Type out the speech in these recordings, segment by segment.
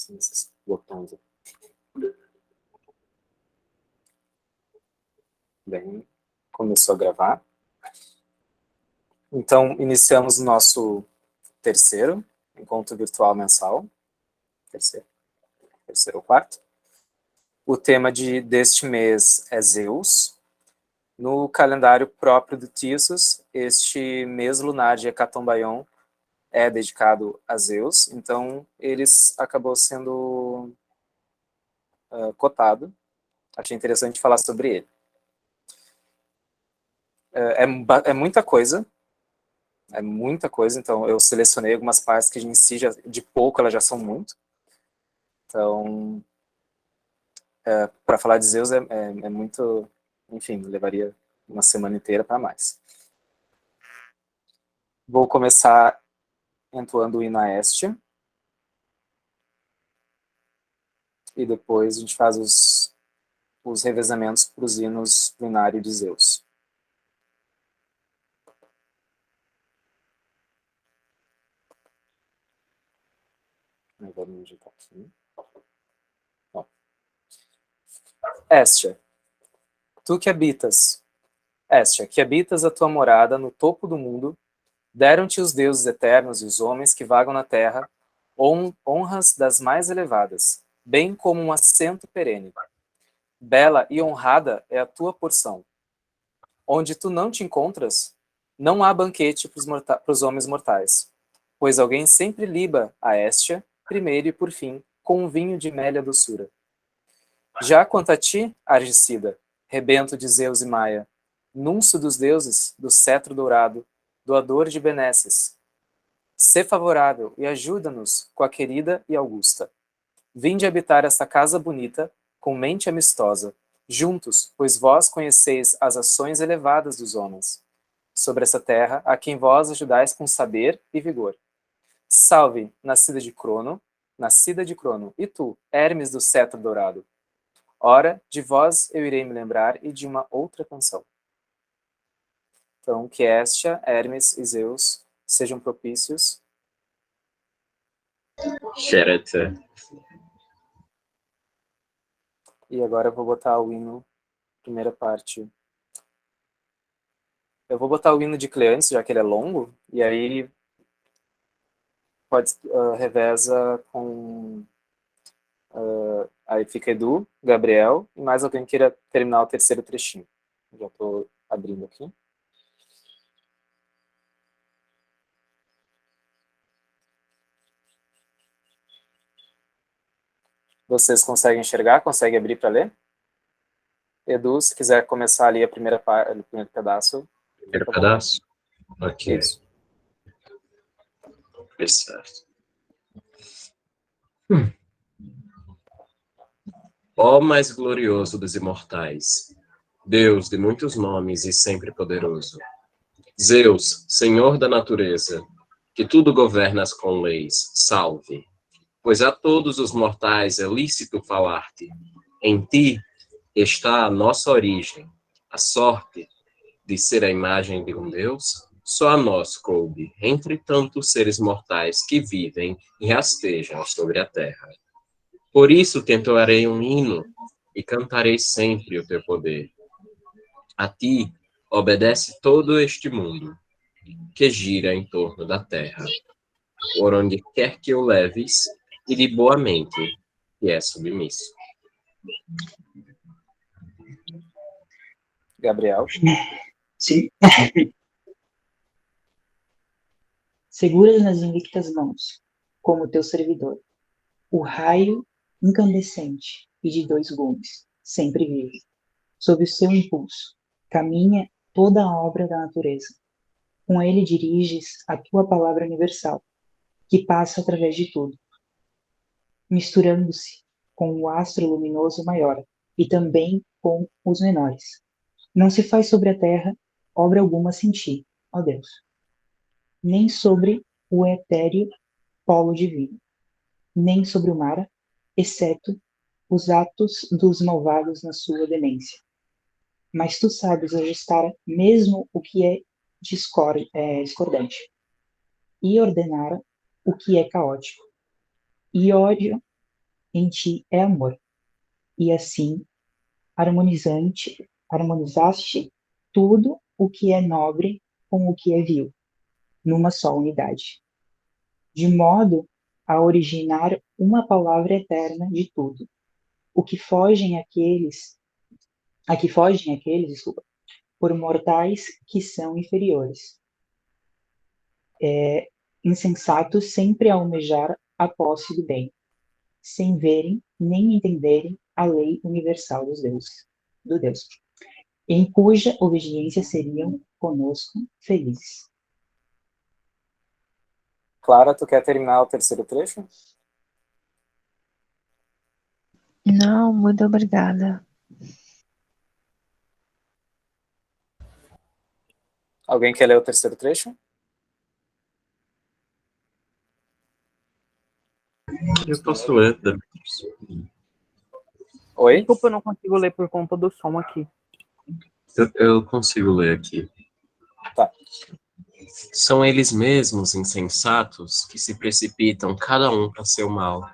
Esses botões aqui. Bem, começou a gravar. Então, iniciamos o nosso terceiro encontro virtual mensal. Terceiro ou quarto. O tema deste mês é Zeus. No calendário próprio do Tissos, este mês lunar de Hecatombaion é dedicado a Zeus, então eles acabou sendo cotado. Achei interessante falar sobre ele. É muita coisa, então eu selecionei algumas partes que em si, de pouco, elas já são muito. Então, para falar de Zeus é muito, enfim, levaria uma semana inteira para mais. Vou começar entoando o hino a Hestia. E depois a gente faz os revezamentos para os hinos do Inário de Zeus. Vamos digitar aqui. Ó. Hestia, tu que habitas, Hestia, que habitas a tua morada no topo do mundo, deram-te os deuses eternos e os homens que vagam na terra honras das mais elevadas, bem como um assento perene. Bela e honrada é a tua porção. Onde tu não te encontras, não há banquete para os homens mortais, pois alguém sempre liba a Hestia, primeiro e por fim, com um vinho de mélia doçura. Já quanto a ti, Argicida, rebento de Zeus e Maia, núncio dos deuses, do cetro dourado, doador de benesses, sê favorável e ajuda-nos com a querida e augusta. Vinde habitar esta casa bonita, com mente amistosa, juntos, pois vós conheceis as ações elevadas dos homens. Sobre essa terra, a quem vós ajudais com saber e vigor. Salve, nascida de Crono, e tu, Hermes do cetro dourado. Ora, de vós eu irei me lembrar e de uma outra canção. Então, que Hestia, Hermes e Zeus sejam propícios. Xereta. E agora eu vou botar o hino, primeira parte. Eu vou botar o hino de Cleantes, já que ele é longo, e aí reveza com... aí fica Edu, Gabriel, e mais alguém queira terminar o terceiro trechinho. Já estou abrindo aqui. Vocês conseguem enxergar? Conseguem abrir para ler? Edu, se quiser começar ali o primeiro pedaço. Primeiro pedaço? Ok. Isso. Certo. Ó mais glorioso dos imortais, Deus de muitos nomes e sempre poderoso. Zeus, Senhor da natureza, que tudo governas com leis, salve. Pois a todos os mortais é lícito falar-te. Em ti está a nossa origem, a sorte de ser a imagem de um Deus. Só a nós coube, entre tantos seres mortais que vivem e rastejam sobre a terra. Por isso te entoarei um hino e cantarei sempre o teu poder. A ti obedece todo este mundo, que gira em torno da terra, por onde quer que o leves, e de boa mente, que é submisso. Gabriel. Sim. Seguras nas invictas mãos, como teu servidor, o raio incandescente e de 2 gumes, sempre vive. Sob o seu impulso, caminha toda a obra da natureza. Com ele diriges a tua palavra universal, que passa através de tudo, misturando-se com o astro luminoso maior e também com os menores. Não se faz sobre a terra obra alguma sem ti, ó Deus, nem sobre o etéreo polo divino, nem sobre o mar, exceto os atos dos malvados na sua demência. Mas tu sabes ajustar mesmo o que é discordante, e ordenar o que é caótico. E ódio em ti é amor, e assim harmonizaste tudo o que é nobre com o que é vil, numa só unidade, de modo a originar uma palavra eterna de tudo, o que fogem aqueles, a que fogem aqueles, desculpa, por mortais que são inferiores, insensatos sempre a almejar a posse do bem, sem verem nem entenderem a lei universal do Deus, em cuja obediência seriam conosco felizes. Clara, tu quer terminar o terceiro trecho? Não, muito obrigada. Alguém quer ler o terceiro trecho? Eu posso ler, Oi? Desculpa, eu não consigo ler por conta do som aqui. eu consigo ler aqui. Tá. São eles mesmos insensatos que se precipitam cada um para seu mal.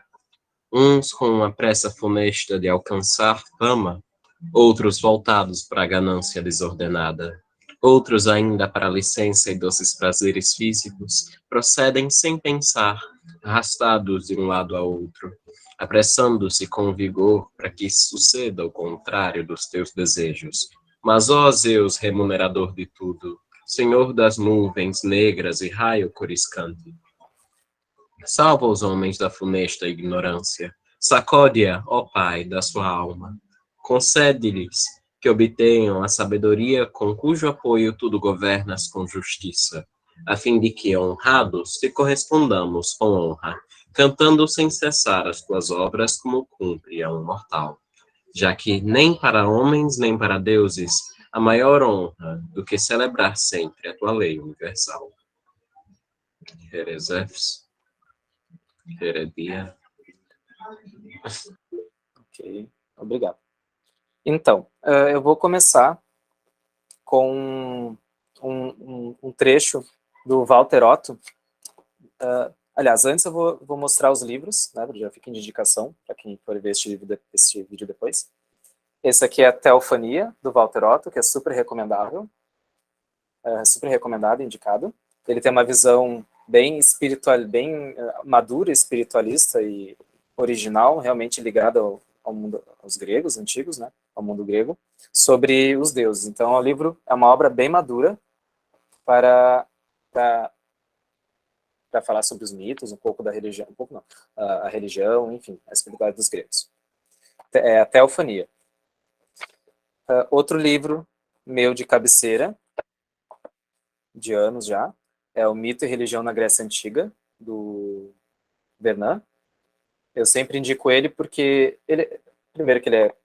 Uns com uma pressa funesta de alcançar fama, outros voltados para a ganância desordenada. Outros ainda para a licença e doces prazeres físicos, procedem sem pensar, arrastados de um lado a outro, apressando-se com vigor para que suceda o contrário dos teus desejos. Mas, ó Zeus, remunerador de tudo, Senhor das nuvens negras e raio coriscante, salva os homens da funesta ignorância, sacode-a, ó Pai, da sua alma, concede-lhes que obtenham a sabedoria com cujo apoio tudo governas com justiça, a fim de que, honrados, te correspondamos com honra, cantando sem cessar as tuas obras como cumpre a um mortal, já que nem para homens nem para deuses há maior honra do que celebrar sempre a tua lei universal. Herezefs, Heredia. Ok, obrigado. Então, eu vou começar com um trecho do Walter Otto. Aliás, antes eu vou mostrar os livros, né, já fica em indicação para quem for ver este vídeo depois. Esse aqui é a Teofania, do Walter Otto, que é super recomendável. Super recomendado, indicado. Ele tem uma visão bem espiritual, bem madura, espiritualista e original, realmente ligada ao mundo, aos gregos antigos, né, ao mundo grego, sobre os deuses. Então, o livro é uma obra bem madura para falar sobre os mitos, um pouco da religião, um pouco não, a religião, enfim, a espiritualidade dos gregos. É a Teofania. Outro livro meu de cabeceira, de anos já, é o Mito e Religião na Grécia Antiga, do Bernan. Eu sempre indico ele porque, primeiro que ele é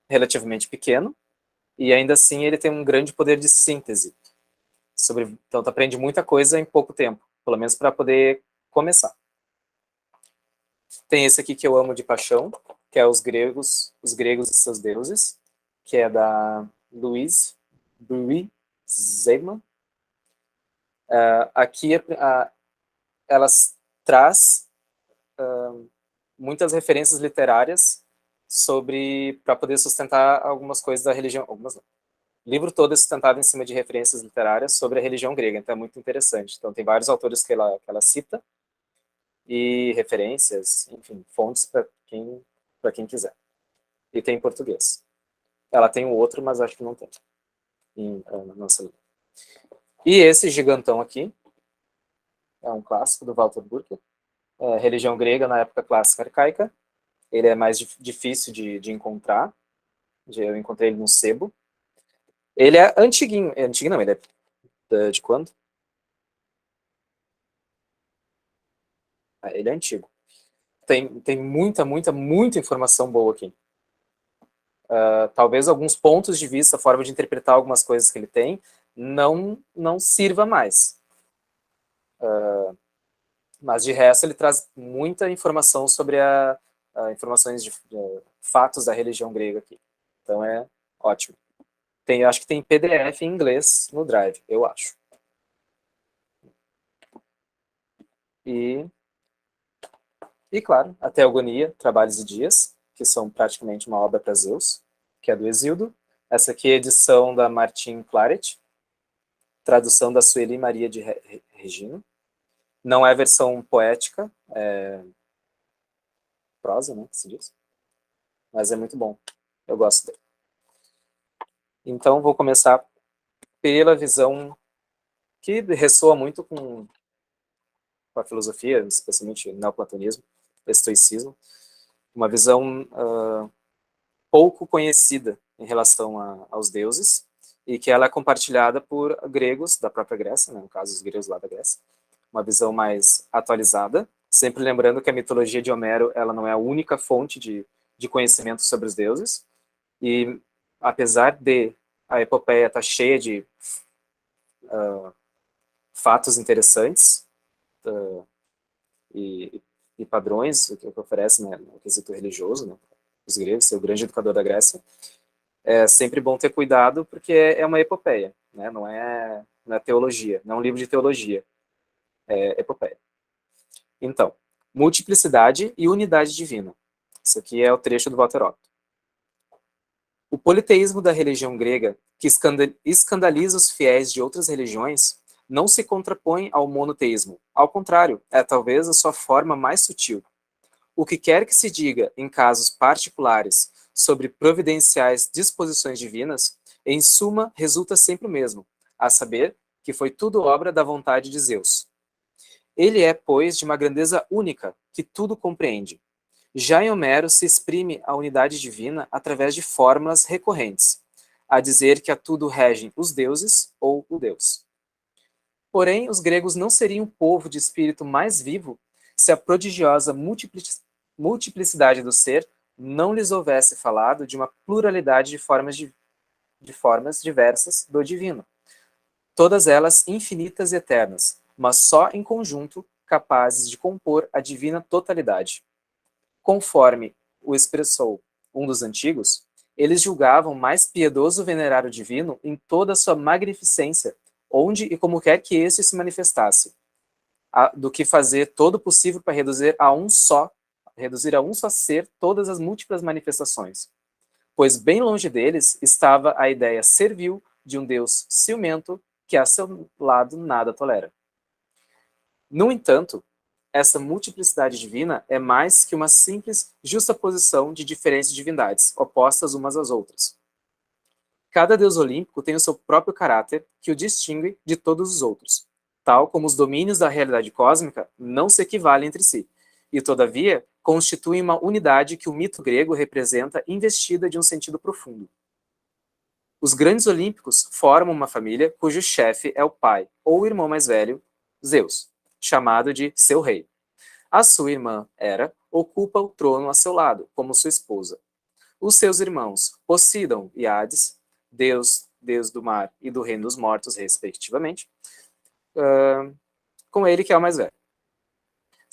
relativamente pequeno, e ainda assim ele tem um grande poder de síntese. Então tu aprende muita coisa em pouco tempo, pelo menos para poder começar. Tem esse aqui que eu amo de paixão, que é Os Gregos e Seus Deuses, que é da Louise Zeigman. Aqui ela traz muitas referências literárias para poder sustentar algumas coisas da religião, algumas não. O livro todo é sustentado em cima de referências literárias sobre a religião grega, então é muito interessante. Então tem vários autores que ela cita e referências, enfim, fontes para quem quiser. E tem em português. Ela tem um outro, mas acho que não tem na nossa língua. E esse gigantão aqui é um clássico do Walter Burker, Religião Grega na Época Clássica Arcaica. Ele é mais difícil de encontrar. Eu encontrei ele no sebo. Ele é antiguinho. Antiguinho não, ele é de quando? Ele é antigo. Tem muita informação boa aqui. Talvez alguns pontos de vista, a forma de interpretar algumas coisas que ele tem, não sirva mais. Mas de resto ele traz muita informação sobre informações de fatos da religião grega aqui. Então é ótimo. Acho que tem PDF em inglês no Drive, eu acho. E, claro, a Teogonia, Trabalhos e Dias, que são praticamente uma obra para Zeus, que é do Hesíodo. Essa aqui é a edição da Martin Claret, tradução da Sueli Maria de Regino. Não é versão poética, é prosa, né, que se diz. Mas é muito bom, eu gosto dele. Então, vou começar pela visão que ressoa muito com a filosofia, especialmente o neoplatonismo, estoicismo, uma visão pouco conhecida em relação aos deuses, e que ela é compartilhada por gregos da própria Grécia, né, no caso os gregos lá da Grécia, uma visão mais atualizada, sempre lembrando que a mitologia de Homero ela não é a única fonte de conhecimento sobre os deuses, e apesar de a epopeia estar cheia de fatos interessantes e padrões que oferece, né, no quesito religioso, né, os gregos, ser o grande educador da Grécia, é sempre bom ter cuidado, porque é uma epopeia, né, não é teologia, não é um livro de teologia, é epopeia. Então, multiplicidade e unidade divina. Isso aqui é o trecho do Walter Otto. O politeísmo da religião grega, que escandaliza os fiéis de outras religiões, não se contrapõe ao monoteísmo. Ao contrário, é talvez a sua forma mais sutil. O que quer que se diga em casos particulares sobre providenciais disposições divinas, em suma, resulta sempre o mesmo, a saber, que foi tudo obra da vontade de Zeus. Ele é, pois, de uma grandeza única, que tudo compreende. Já em Homero se exprime a unidade divina através de fórmulas recorrentes, a dizer que a tudo regem os deuses ou o Deus. Porém, os gregos não seriam um povo de espírito mais vivo se a prodigiosa multiplicidade do ser não lhes houvesse falado de uma pluralidade de formas diversas do divino, todas elas infinitas e eternas, mas só em conjunto capazes de compor a divina totalidade. Conforme o expressou um dos antigos, eles julgavam mais piedoso venerar o divino em toda a sua magnificência, onde e como quer que este se manifestasse, do que fazer todo o possível para reduzir a um só ser todas as múltiplas manifestações. Pois bem longe deles estava a ideia servil de um Deus ciumento que a seu lado nada tolera. No entanto, essa multiplicidade divina é mais que uma simples justaposição de diferentes divindades, opostas umas às outras. Cada deus olímpico tem o seu próprio caráter que o distingue de todos os outros, tal como os domínios da realidade cósmica não se equivalem entre si, e, todavia, constituem uma unidade que o mito grego representa investida de um sentido profundo. Os grandes olímpicos formam uma família cujo chefe é o pai, ou o irmão mais velho, Zeus, chamado de seu rei. A sua irmã, Hera, ocupa o trono a seu lado, como sua esposa. Os seus irmãos, Poseidon e Hades, Deus do mar e do reino dos mortos, respectivamente, com ele que é o mais velho.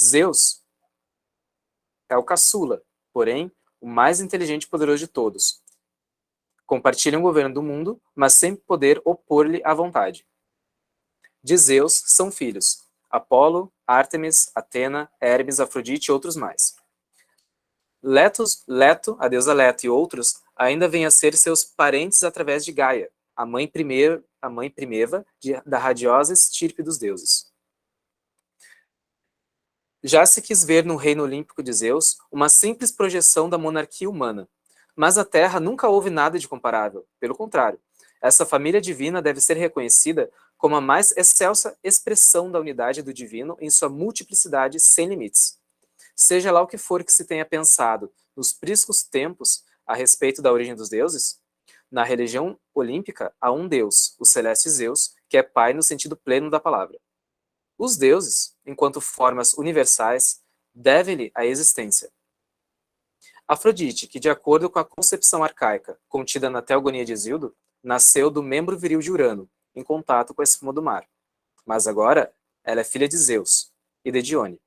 Zeus é o caçula, porém, o mais inteligente e poderoso de todos. Compartilham o governo do mundo, mas sem poder opor-lhe à vontade. De Zeus são filhos Apolo, Ártemis, Atena, Hermes, Afrodite e outros mais. Leto, a deusa Leto e outros ainda vêm a ser seus parentes através de Gaia, a mãe primeva da radiosa estirpe dos deuses. Já se quis ver no reino olímpico de Zeus uma simples projeção da monarquia humana, mas na Terra nunca houve nada de comparável. Pelo contrário, essa família divina deve ser reconhecida como a mais excelsa expressão da unidade do divino em sua multiplicidade sem limites. Seja lá o que for que se tenha pensado nos priscos tempos a respeito da origem dos deuses, na religião olímpica há um deus, o celeste Zeus, que é pai no sentido pleno da palavra. Os deuses, enquanto formas universais, devem-lhe a existência. Afrodite, que de acordo com a concepção arcaica contida na Teogonia de Hesíodo, nasceu do membro viril de Urano, em contato com a espuma do mar. Mas agora ela é filha de Zeus e de Dione.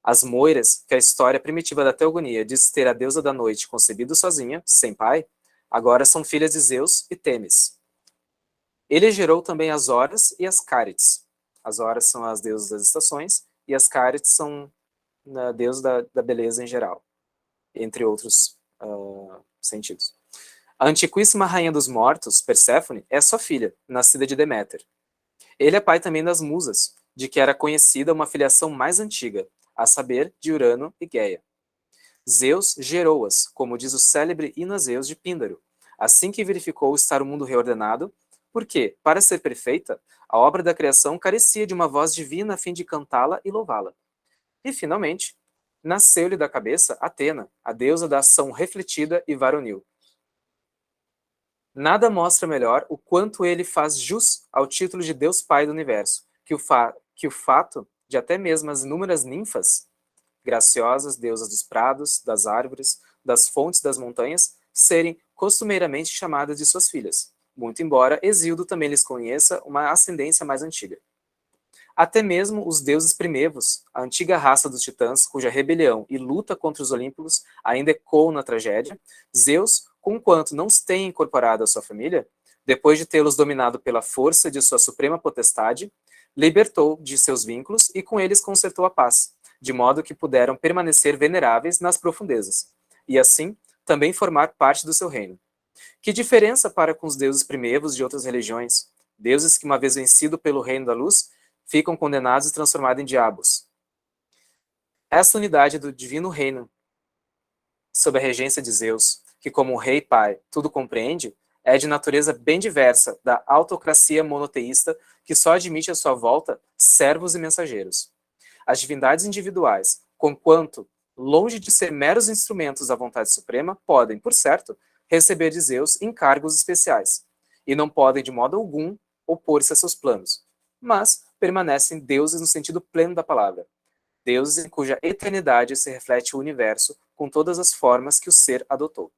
As moiras, que a história primitiva da Teogonia diz ter a deusa da noite concebido sozinha, sem pai, agora são filhas de Zeus e Temis. Ele gerou também as Horas e as Cárites. As Horas são as deusas das estações e as Cárites são deus da beleza em geral, entre outros sentidos. A antiquíssima rainha dos mortos, Perséfone, é sua filha, nascida de Deméter. Ele é pai também das musas, de que era conhecida uma filiação mais antiga, a saber, de Urano e Gaia. Zeus gerou-as, como diz o célebre Inazeus de Píndaro, assim que verificou estar o mundo reordenado, porque, para ser perfeita, a obra da criação carecia de uma voz divina a fim de cantá-la e louvá-la. E, finalmente, nasceu-lhe da cabeça Atena, a deusa da ação refletida e varonil. Nada mostra melhor o quanto ele faz jus ao título de Deus Pai do Universo, que o fato de até mesmo as inúmeras ninfas, graciosas deusas dos prados, das árvores, das fontes das montanhas, serem costumeiramente chamadas de suas filhas, muito embora Hesíodo também lhes conheça uma ascendência mais antiga. Até mesmo os deuses primevos, a antiga raça dos titãs, cuja rebelião e luta contra os Olímpicos ainda ecoam na tragédia, Zeus, conquanto não os tenha incorporado à sua família, depois de tê-los dominado pela força de sua suprema potestade, libertou de seus vínculos e com eles consertou a paz, de modo que puderam permanecer veneráveis nas profundezas, e assim também formar parte do seu reino. Que diferença para com os deuses primevos de outras religiões, deuses que, uma vez vencido pelo reino da luz, ficam condenados e transformados em diabos. Essa unidade do divino reino, sob a regência de Zeus, que como rei pai tudo compreende, é de natureza bem diversa da autocracia monoteísta que só admite à sua volta servos e mensageiros. As divindades individuais, conquanto, longe de ser meros instrumentos da vontade suprema, podem, por certo, receber de Zeus encargos especiais, e não podem de modo algum opor-se a seus planos, mas permanecem deuses no sentido pleno da palavra, deuses em cuja eternidade se reflete o universo com todas as formas que o ser adotou.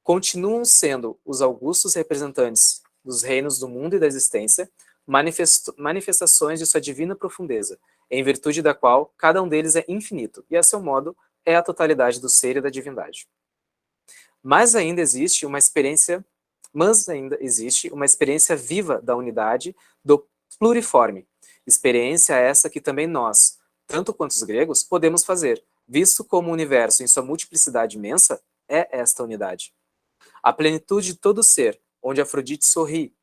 Continuam sendo os augustos representantes dos reinos do mundo e da existência, manifestações de sua divina profundeza, em virtude da qual cada um deles é infinito, e a seu modo é a totalidade do ser e da divindade. Mas ainda existe uma experiência viva da unidade do pluriforme, experiência essa que também nós, tanto quanto os gregos, podemos fazer, visto como o universo em sua multiplicidade imensa é esta unidade. A plenitude de todo ser, onde Afrodite sorri,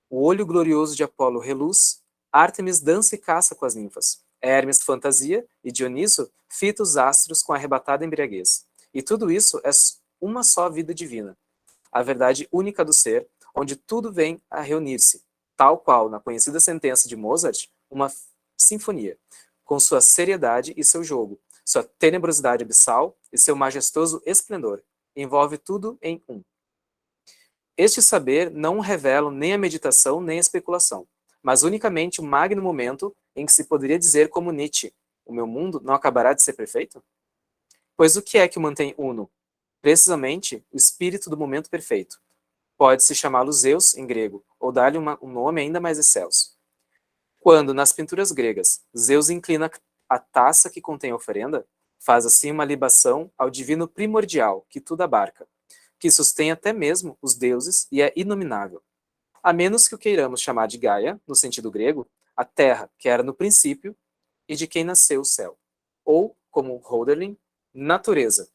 o olho glorioso de Apolo reluz, Ártemis dança e caça com as ninfas, Hermes fantasia e Dioniso fita os astros com arrebatada embriaguez. E tudo isso é uma só vida divina, a verdade única do ser, onde tudo vem a reunir-se, tal qual, na conhecida sentença de Mozart, uma sinfonia, com sua seriedade e seu jogo, sua tenebrosidade abissal e seu majestoso esplendor, envolve tudo em um. Este saber não revela nem a meditação nem a especulação, mas unicamente o magno momento em que se poderia dizer como Nietzsche, o meu mundo não acabará de ser perfeito? Pois o que é que o mantém uno? Precisamente o espírito do momento perfeito. Pode-se chamá-lo Zeus, em grego, ou dar-lhe um nome ainda mais excelso. Quando, nas pinturas gregas, Zeus inclina a taça que contém a oferenda, faz assim uma libação ao divino primordial, que tudo abarca, que sustém até mesmo os deuses e é inominável. A menos que o queiramos chamar de Gaia, no sentido grego, a terra, que era no princípio, e de quem nasceu o céu. Ou, como Hölderlin, natureza,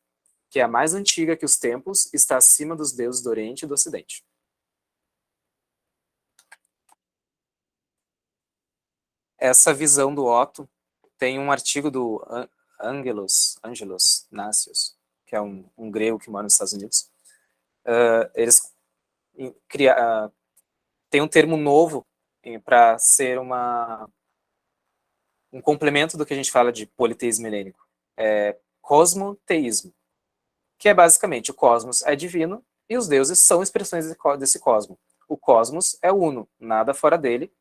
que é a mais antiga que os tempos, está acima dos deuses do Oriente e do Ocidente. Essa visão do Otto tem um artigo do Angelos Nassios, que é um grego que mora nos Estados Unidos. Eles têm um termo novo para ser um complemento do que a gente fala de politeísmo helênico. É cosmoteísmo, que é basicamente o cosmos é divino e os deuses são expressões desse cosmos. O cosmos é uno, nada fora dele,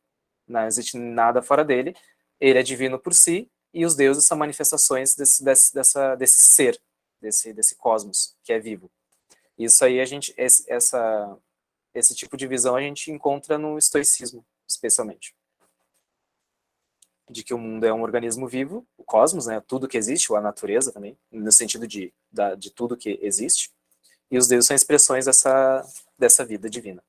não existe nada fora dele, ele é divino por si e os deuses são manifestações desse ser, desse cosmos que é vivo. Isso aí esse tipo de visão a gente encontra no estoicismo, especialmente. De que o mundo é um organismo vivo, o cosmos, né, tudo que existe, ou a natureza também, no sentido de tudo que existe, e os deuses são expressões dessa vida divina.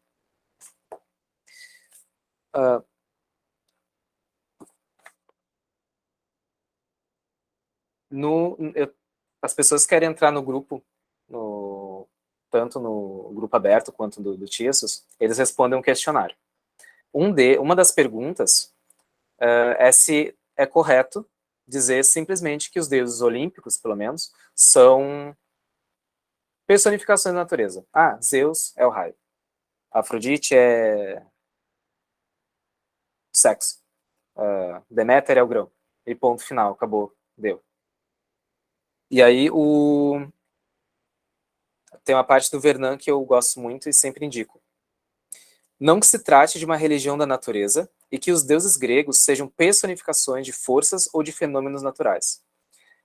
as pessoas que querem entrar no grupo, tanto no grupo aberto quanto do Tiessos, eles respondem um questionário. Uma das perguntas é se é correto dizer simplesmente que os deuses olímpicos, pelo menos, são personificações da natureza. Ah, Zeus é o raio. Afrodite é sexo. Deméter é o grão. E ponto final, acabou, deu. E aí tem uma parte do Vernon que eu gosto muito e sempre indico. Não que se trate de uma religião da natureza e que os deuses gregos sejam personificações de forças ou de fenômenos naturais.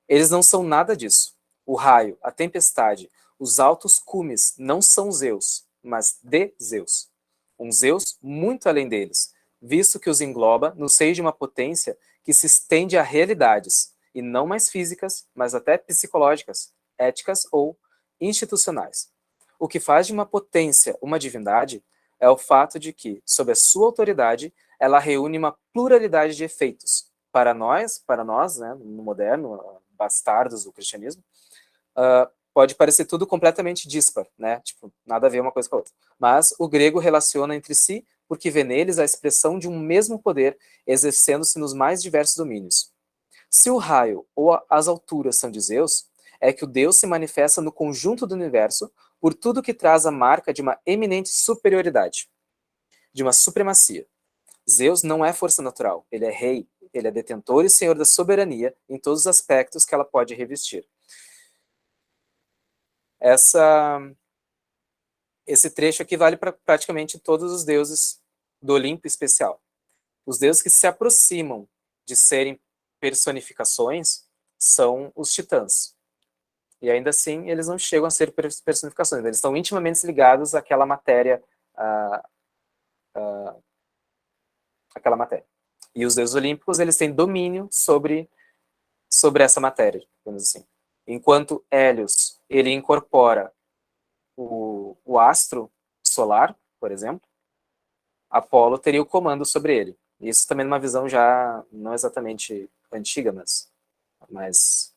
Eles não são nada disso. O raio, a tempestade, os altos cumes não são Zeus, mas de Zeus. Um Zeus muito além deles, visto que os engloba no seio de uma potência que se estende a realidades, e não mais físicas, mas até psicológicas, éticas ou institucionais. O que faz de uma potência uma divindade é o fato de que, sob a sua autoridade, ela reúne uma pluralidade de efeitos. Para nós, né, no moderno, bastardos do cristianismo, pode parecer tudo completamente dispar, né? Tipo, nada a ver uma coisa com a outra. Mas o grego relaciona entre si porque vê neles a expressão de um mesmo poder exercendo-se nos mais diversos domínios. Se o raio ou as alturas são de Zeus, é que o Deus se manifesta no conjunto do universo por tudo que traz a marca de uma eminente superioridade, de uma supremacia. Zeus não é força natural, ele é rei, ele é detentor e senhor da soberania em todos os aspectos que ela pode revestir. Esse trecho aqui vale para praticamente todos os deuses do Olimpo especial. Os deuses que se aproximam de serem personificações são os titãs. E ainda assim, eles não chegam a ser personificações, eles estão intimamente ligados àquela matéria, àquela matéria. E os deuses olímpicos, eles têm domínio sobre essa matéria, digamos assim. Enquanto Hélios, ele incorpora o astro solar, por exemplo, Apolo teria o comando sobre ele. Isso também numa visão já não exatamente antiga, mas mais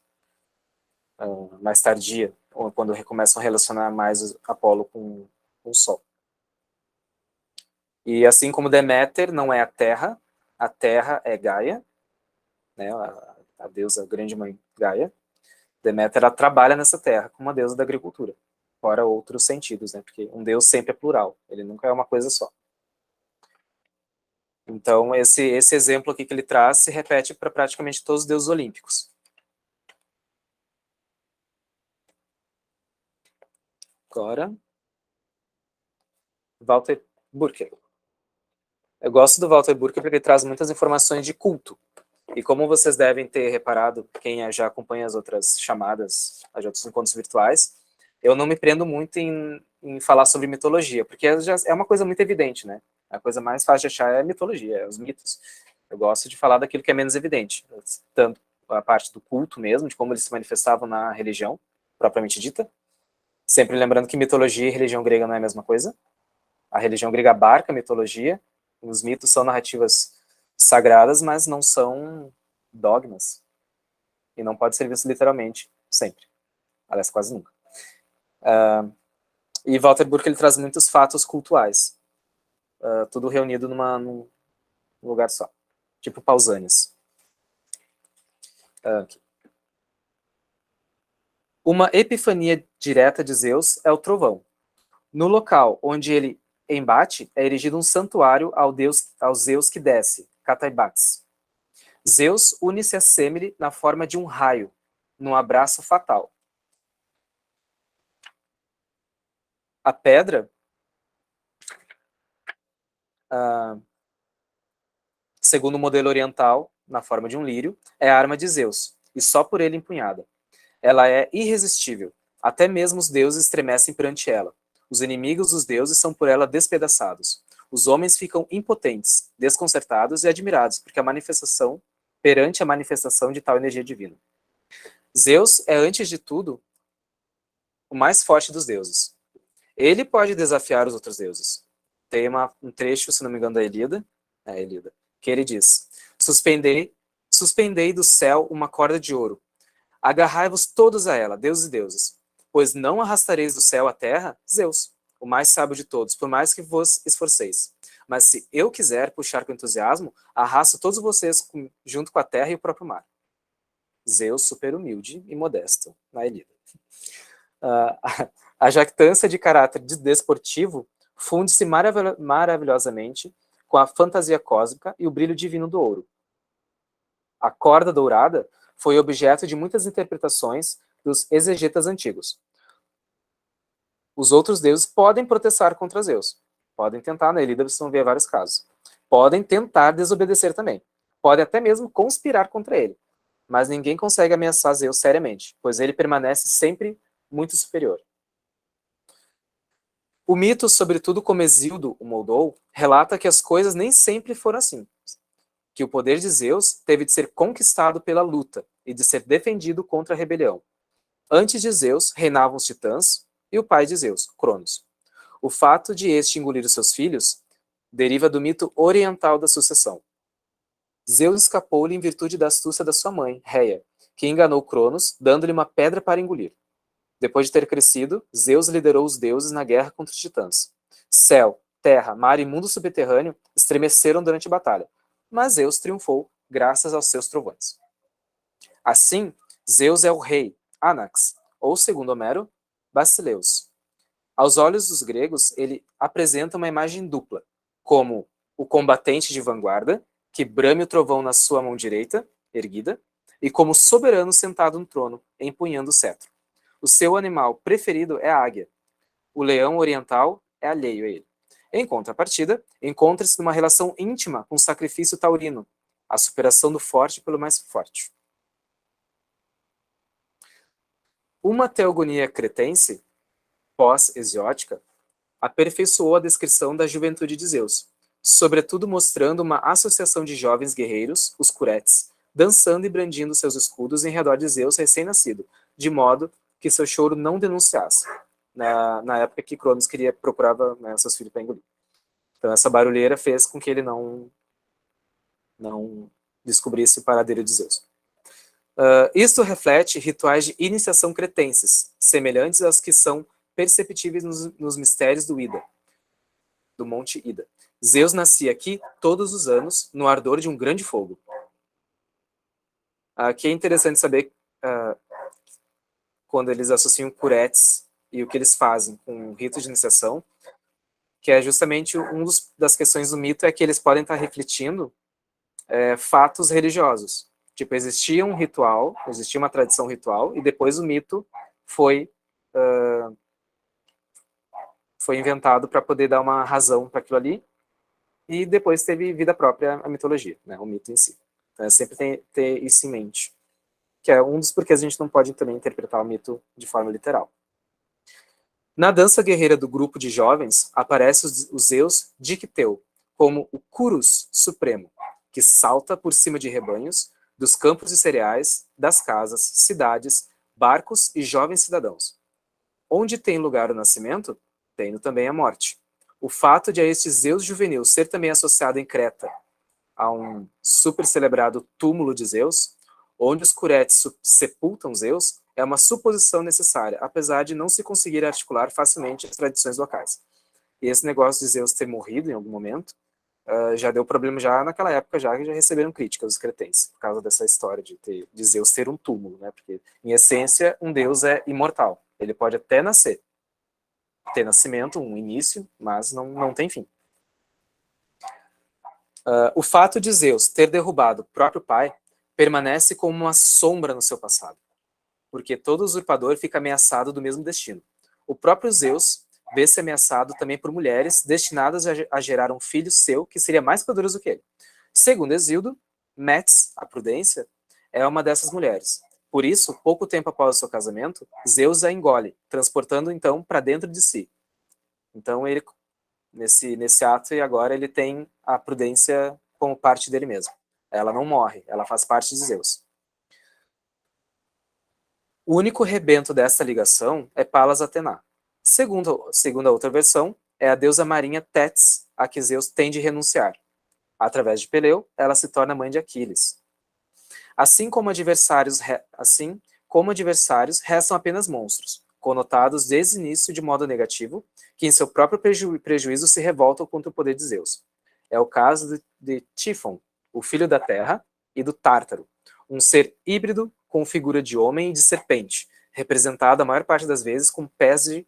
tardia, quando começam a relacionar mais Apolo com o Sol. E assim como Deméter não é a Terra é Gaia, né, a deusa, a grande mãe Gaia. Deméter, ela trabalha nessa terra como uma deusa da agricultura, fora outros sentidos, né, porque um deus sempre é plural, ele nunca é uma coisa só. Então, esse exemplo aqui que ele traz se repete para praticamente todos os deuses olímpicos. Agora, Walter Burker. Eu gosto do Walter Burker porque ele traz muitas informações de culto. E como vocês devem ter reparado, quem já acompanha as outras chamadas, as outros encontros virtuais, eu não me prendo muito em falar sobre mitologia, porque já é uma coisa muito evidente, né? A coisa mais fácil de achar é a mitologia, é os mitos. Eu gosto de falar daquilo que é menos evidente, tanto a parte do culto mesmo, de como eles se manifestavam na religião, propriamente dita. Sempre lembrando que mitologia e religião grega não é a mesma coisa. A religião grega abarca a mitologia, os mitos são narrativas sagradas, mas não são dogmas. E não pode ser visto literalmente, sempre. Aliás, quase nunca. E Walter Burke, ele traz muitos fatos cultuais. Tudo reunido num lugar só. Tipo Pausanias. Aqui. Uma epifania direta de Zeus é o trovão. No local onde ele embate, é erigido um santuário ao Zeus que desce, Cataibates. Zeus une-se a Semele na forma de um raio, num abraço fatal. A pedra, segundo o modelo oriental, na forma de um lírio, é a arma de Zeus, e só por ele empunhada. Ela é irresistível, até mesmo os deuses estremecem perante ela. Os inimigos dos deuses são por ela despedaçados. Os homens ficam impotentes, desconcertados e admirados, perante a manifestação de tal energia divina. Zeus é, antes de tudo, o mais forte dos deuses. Ele pode desafiar os outros deuses. Tem um trecho, se não me engano, da Ilíada, que ele diz: suspendei do céu uma corda de ouro. Agarrai-vos todos a ela, deuses e deusas, pois não arrastareis do céu à terra Zeus, o mais sábio de todos, por mais que vos esforceis. Mas se eu quiser puxar com entusiasmo, arrasto todos vocês junto com a terra e o próprio mar. Zeus, super humilde e modesto, na Ilíada. A jactância de caráter desportivo funde-se maravilhosamente com a fantasia cósmica e o brilho divino do ouro. A corda dourada foi objeto de muitas interpretações dos exegetas antigos. Os outros deuses podem protestar contra Zeus. Podem tentar, na Ilíada vocês vão ver vários casos. Podem tentar desobedecer também. Podem até mesmo conspirar contra ele. Mas ninguém consegue ameaçar Zeus seriamente, pois ele permanece sempre muito superior. O mito, sobretudo como Hesíodo o moldou, relata que as coisas nem sempre foram assim. Que o poder de Zeus teve de ser conquistado pela luta e de ser defendido contra a rebelião. Antes de Zeus, reinavam os titãs e o pai de Zeus, Cronos. O fato de este engolir os seus filhos deriva do mito oriental da sucessão. Zeus escapou-lhe em virtude da astúcia da sua mãe, Reia, que enganou Cronos, dando-lhe uma pedra para engolir. Depois de ter crescido, Zeus liderou os deuses na guerra contra os titãs. Céu, terra, mar e mundo subterrâneo estremeceram durante a batalha, mas Zeus triunfou graças aos seus trovões. Assim, Zeus é o rei, Anax, ou, segundo Homero, Basileus. Aos olhos dos gregos, ele apresenta uma imagem dupla, como o combatente de vanguarda, que brame o trovão na sua mão direita, erguida, e como soberano sentado no trono, empunhando o cetro. O seu animal preferido é a águia. O leão oriental é alheio a ele. Em contrapartida, encontra-se numa relação íntima com o sacrifício taurino, a superação do forte pelo mais forte. Uma teogonia cretense, pós-hesiótica, aperfeiçoou a descrição da juventude de Zeus, sobretudo mostrando uma associação de jovens guerreiros, os curetes, dançando e brandindo seus escudos em redor de Zeus recém-nascido, de modo que seu choro não denunciasse, na época que Cronos procurava, né, seus filhos para engolir. Então essa barulheira fez com que ele não descobrisse o paradeiro de Zeus. Isto reflete rituais de iniciação cretenses, semelhantes aos que são perceptíveis nos mistérios do Ida, do Monte Ida. Zeus nascia aqui todos os anos, no ardor de um grande fogo. Aqui é interessante saber quando eles associam curetes e o que eles fazem com o rito de iniciação, que é justamente das questões do mito, é que eles podem estar refletindo fatos religiosos. Tipo, existia um ritual, existia uma tradição ritual, e depois o mito foi inventado para poder dar uma razão para aquilo ali, e depois teve vida própria a mitologia, né, o mito em si. Então, sempre ter isso em mente, que é um dos porquês a gente não pode também interpretar o mito de forma literal. Na dança guerreira do grupo de jovens, aparece o Zeus Dicteu, como o Curus Supremo, que salta por cima de rebanhos, dos campos de cereais, das casas, cidades, barcos e jovens cidadãos. Onde tem lugar o nascimento, tendo também a morte. O fato de a este Zeus juvenil ser também associado em Creta a um super celebrado túmulo de Zeus, onde os curetes sepultam Zeus, é uma suposição necessária, apesar de não se conseguir articular facilmente as tradições locais. E esse negócio de Zeus ter morrido em algum momento já deu problema já naquela época, já receberam críticas os cretenses, por causa dessa história de Zeus ter um túmulo, né? Porque, em essência, um deus é imortal. Ele pode até nascer, ter nascimento, um início, mas não tem fim. O fato de Zeus ter derrubado o próprio pai permanece como uma sombra no seu passado, porque todo usurpador fica ameaçado do mesmo destino. O próprio Zeus vê-se ameaçado também por mulheres destinadas a gerar um filho seu que seria mais poderoso que ele. Segundo Hesíodo, Metis, a prudência, é uma dessas mulheres. Por isso, pouco tempo após o seu casamento, Zeus a engole, transportando então para dentro de si. Então ele, nesse ato, e agora ele tem a prudência como parte dele mesmo. Ela não morre, ela faz parte de Zeus. O único rebento dessa ligação é Palas Atena. Segundo a outra versão, é a deusa marinha Tétis a que Zeus tem de renunciar. Através de Peleu, ela se torna mãe de Aquiles. Assim como como adversários, restam apenas monstros, conotados desde o início de modo negativo, que em seu próprio prejuízo se revoltam contra o poder de Zeus. É o caso de Tífon, o filho da Terra, e do Tártaro, um ser híbrido com figura de homem e de serpente, representado a maior parte das vezes com pés de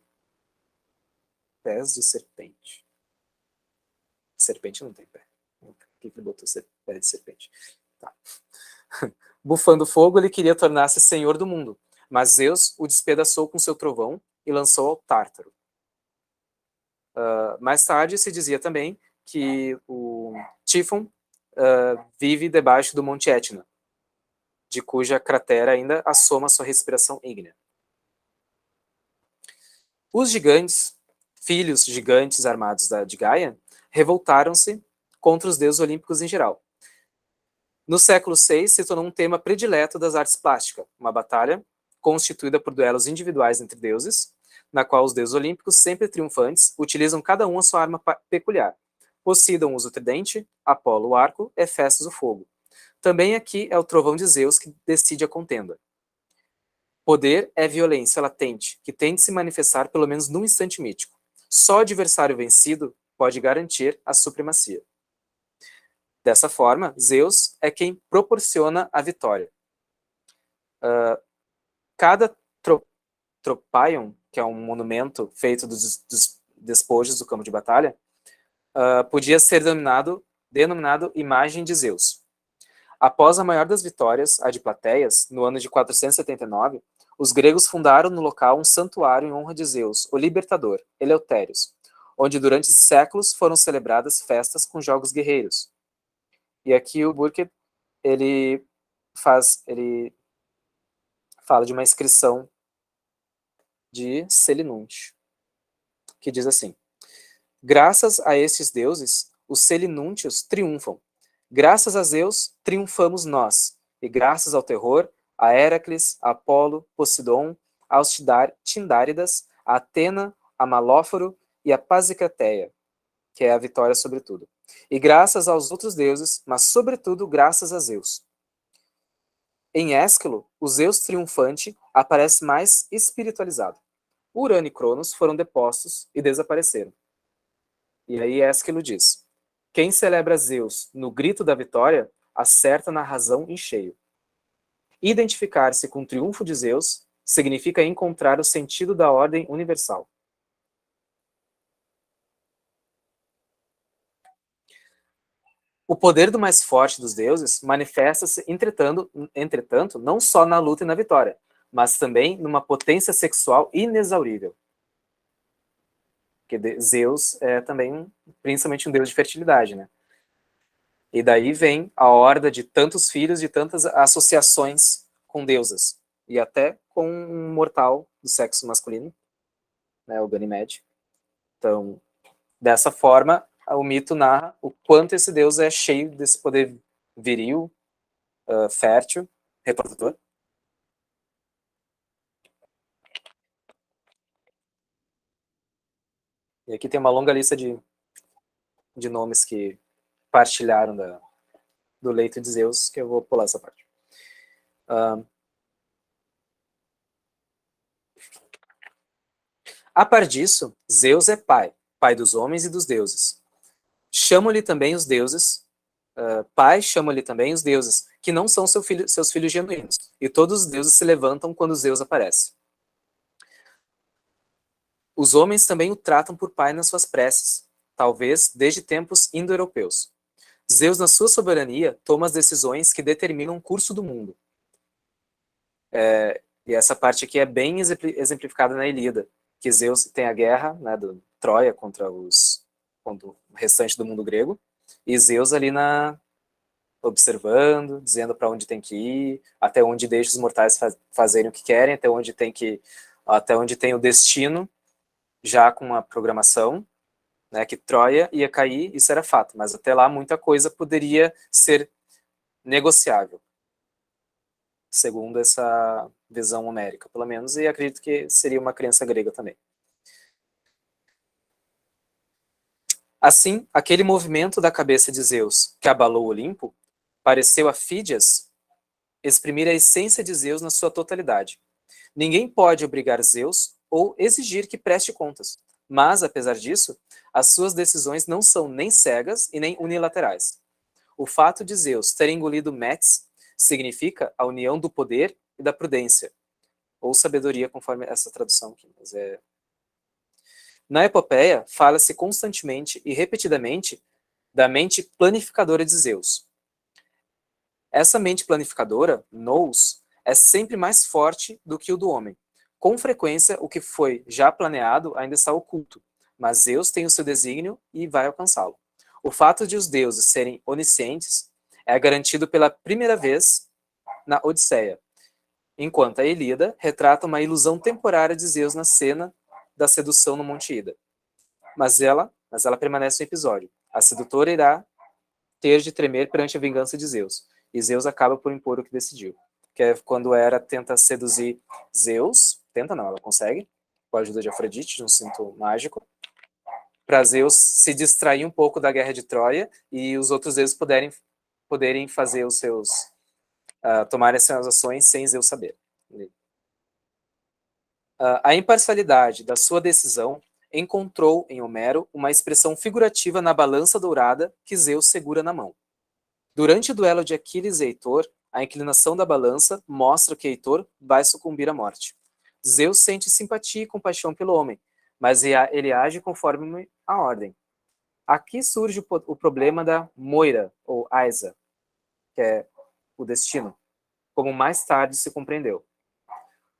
serpente. Serpente não tem pé. Por que ele botou pé de serpente? Tá. Bufando fogo, ele queria tornar-se senhor do mundo, mas Zeus o despedaçou com seu trovão e lançou ao Tártaro. Mais tarde se dizia também que o Tífon vive debaixo do Monte Etna, de cuja cratera ainda assoma sua respiração ígnea. Os gigantes, filhos gigantes armados de Gaia, revoltaram-se contra os deuses olímpicos em geral. No século VI, se tornou um tema predileto das artes plásticas, uma batalha constituída por duelos individuais entre deuses, na qual os deuses olímpicos, sempre triunfantes, utilizam cada um a sua arma peculiar. Poseidon usa o tridente, Apolo o arco, Hefestos o fogo. Também aqui é o trovão de Zeus que decide a contenda. Poder é violência latente, que tem de se manifestar pelo menos num instante mítico. Só o adversário vencido pode garantir a supremacia. Dessa forma, Zeus é quem proporciona a vitória. Cada tropaion, que é um monumento feito dos despojos do campo de batalha, podia ser denominado imagem de Zeus. Após a maior das vitórias, a de Plateias, no ano de 479, os gregos fundaram no local um santuário em honra de Zeus, o libertador, Eleutérios, onde durante séculos foram celebradas festas com jogos guerreiros. E aqui o Burke, ele fala de uma inscrição de Selinunte, que diz assim: graças a estes deuses, os Selinúntios triunfam. Graças a Zeus, triunfamos nós. E graças ao terror, a Héracles, a Apolo, Poseidon, aos Tindáridas, a Atena, a Malóforo e a Pasicateia, que é a vitória sobre tudo. E graças aos outros deuses, mas sobretudo graças a Zeus. Em Ésquilo, o Zeus triunfante aparece mais espiritualizado. Urano e Cronos foram depostos e desapareceram. E aí Ésquilo diz: quem celebra Zeus no grito da vitória, acerta na razão em cheio. Identificar-se com o triunfo de Zeus significa encontrar o sentido da ordem universal. O poder do mais forte dos deuses manifesta-se, entretanto, não só na luta e na vitória, mas também numa potência sexual inexaurível. Porque Zeus é também, principalmente, um deus de fertilidade, né? E daí vem a horda de tantos filhos, de tantas associações com deusas. E até com um mortal do sexo masculino, né, o Ganymede. Então, dessa forma, o mito narra o quanto esse deus é cheio desse poder viril, fértil, reprodutor. E aqui tem uma longa lista de nomes que partilharam do leito de Zeus, que eu vou pular essa parte. A par disso, Zeus é pai dos homens e dos deuses. Chamam-lhe também os deuses, pai chamam-lhe também os deuses, que não são seus filhos genuínos, e todos os deuses se levantam quando Zeus aparece. Os homens também o tratam por pai nas suas preces, talvez desde tempos indo-europeus. Zeus, na sua soberania, toma as decisões que determinam o curso do mundo. E essa parte aqui é bem exemplificada na Ilíada, que Zeus tem a guerra, né, do Troia contra o restante do mundo grego, e Zeus ali observando, dizendo para onde tem que ir, até onde deixa os mortais fazerem o que querem, até onde tem o destino, já com uma programação, né, que Troia ia cair, isso era fato, mas até lá muita coisa poderia ser negociável, segundo essa visão homérica, pelo menos, e acredito que seria uma crença grega também. Assim, aquele movimento da cabeça de Zeus que abalou o Olimpo pareceu a Fídias exprimir a essência de Zeus na sua totalidade. Ninguém pode obrigar Zeus ou exigir que preste contas, mas, apesar disso, as suas decisões não são nem cegas e nem unilaterais. O fato de Zeus ter engolido Metis significa a união do poder e da prudência, ou sabedoria, conforme essa tradução aqui. Mas Na epopeia, fala-se constantemente e repetidamente da mente planificadora de Zeus. Essa mente planificadora, nous, é sempre mais forte do que o do homem. Com frequência, o que foi já planeado ainda está oculto, mas Zeus tem o seu desígnio e vai alcançá-lo. O fato de os deuses serem oniscientes é garantido pela primeira vez na Odisseia, enquanto a Ilíada retrata uma ilusão temporária de Zeus na cena da sedução no Monte Ida. Mas ela permanece no episódio. A sedutora irá ter de tremer perante a vingança de Zeus, e Zeus acaba por impor o que decidiu. Que é quando Hera tenta seduzir Zeus, ela consegue, com a ajuda de Afrodite, de um cinto mágico, para Zeus se distrair um pouco da guerra de Troia e os outros deuses poderem fazer os seus tomarem as suas ações sem Zeus saber. A imparcialidade da sua decisão encontrou em Homero uma expressão figurativa na balança dourada que Zeus segura na mão. Durante o duelo de Aquiles e Heitor, a inclinação da balança mostra que Heitor vai sucumbir à morte. Zeus sente simpatia e compaixão pelo homem, mas ele age conforme a ordem. Aqui surge o problema da Moira, ou Aisa, que é o destino, como mais tarde se compreendeu.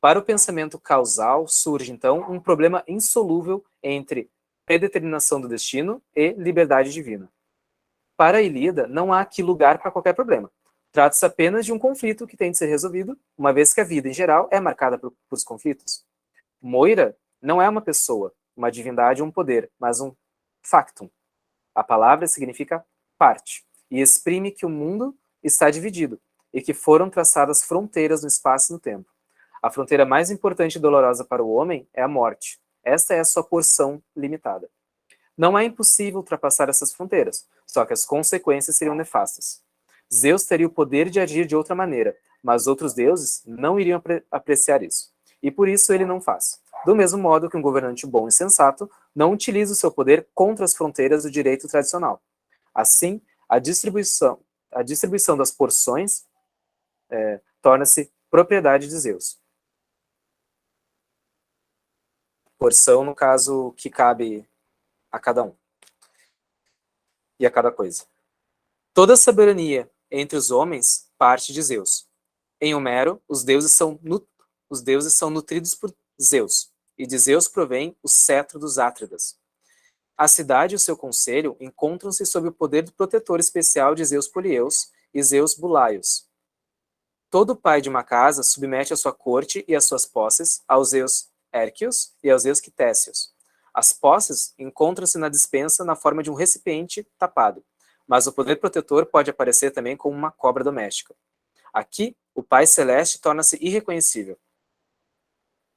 Para o pensamento causal, surge, então, um problema insolúvel entre predeterminação do destino e liberdade divina. Para a Ilíada, não há aqui lugar para qualquer problema. Trata-se apenas de um conflito que tem de ser resolvido, uma vez que a vida, em geral, é marcada por conflitos. Moira não é uma pessoa, uma divindade ou um poder, mas um factum. A palavra significa parte, e exprime que o mundo está dividido, e que foram traçadas fronteiras no espaço e no tempo. A fronteira mais importante e dolorosa para o homem é a morte. Esta é a sua porção limitada. Não é impossível ultrapassar essas fronteiras, só que as consequências seriam nefastas. Zeus teria o poder de agir de outra maneira, mas outros deuses não iriam apreciar isso. E por isso ele não faz. Do mesmo modo que um governante bom e sensato não utiliza o seu poder contra as fronteiras do direito tradicional. Assim, a distribuição das porções torna-se propriedade de Zeus. Porção, no caso, que cabe a cada um e a cada coisa. Toda a soberania entre os homens parte de Zeus. Em Homero, os deuses são nutridos por Zeus, e de Zeus provém o cetro dos Átridas. A cidade e o seu conselho encontram-se sob o poder do protetor especial de Zeus Polieus e Zeus Bulaios. Todo pai de uma casa submete a sua corte e as suas posses aos Zeus Hércules e aos Zeus Quitécios. As posses encontram-se na despensa na forma de um recipiente tapado, mas o poder protetor pode aparecer também como uma cobra doméstica. Aqui, o Pai Celeste torna-se irreconhecível.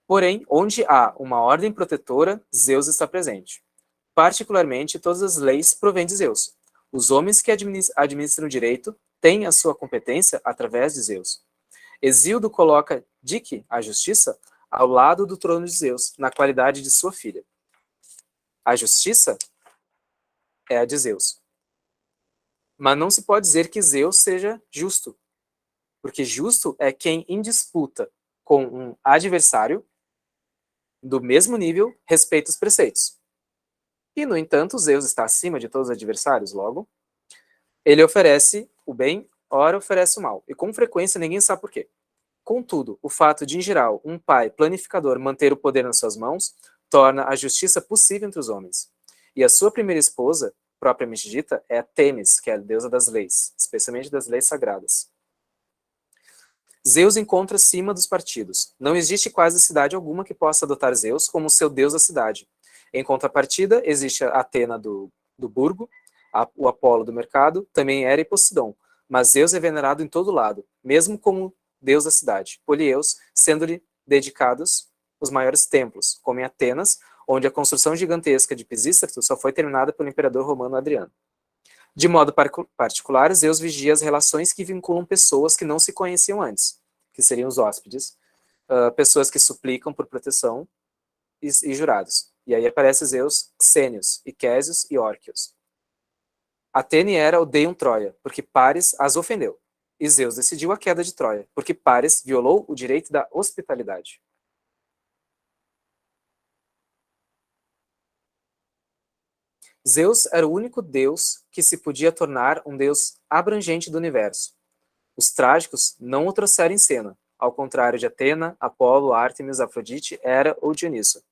Porém, onde há uma ordem protetora, Zeus está presente. Particularmente, todas as leis provêm de Zeus. Os homens que administram o direito têm a sua competência através de Zeus. Hesíodo coloca Dike, a justiça, ao lado do trono de Zeus, na qualidade de sua filha. A justiça é a de Zeus. Mas não se pode dizer que Zeus seja justo, porque justo é quem em disputa com um adversário do mesmo nível respeita os preceitos. E, no entanto, Zeus está acima de todos os adversários, logo, ele oferece o bem, ora oferece o mal, e com frequência ninguém sabe por quê. Contudo, o fato de, em geral, um pai planificador manter o poder nas suas mãos torna a justiça possível entre os homens. E a sua primeira esposa, propriamente dita, é a Têmis, que é a deusa das leis, especialmente das leis sagradas. Zeus encontra acima dos partidos. Não existe quase cidade alguma que possa adotar Zeus como seu deus da cidade. Em contrapartida, existe a Atena do burgo, o Apolo do mercado, também Hera e Poseidon. Mas Zeus é venerado em todo lado, mesmo como deus da cidade, Polieus, sendo-lhe dedicados os maiores templos, como em Atenas, onde a construção gigantesca de Pisístrato só foi terminada pelo imperador romano Adriano. De modo particular, Zeus vigia as relações que vinculam pessoas que não se conheciam antes, que seriam os hóspedes, pessoas que suplicam por proteção e jurados. E aí aparece Zeus, Xênios, Iquésios e Órquios. Atene e Hera odeiam Troia, porque Paris as ofendeu. E Zeus decidiu a queda de Troia, porque Paris violou o direito da hospitalidade. Zeus era o único deus que se podia tornar um deus abrangente do universo. Os trágicos não o trouxeram em cena, ao contrário de Atena, Apolo, Ártemis, Afrodite, Hera ou Dioniso.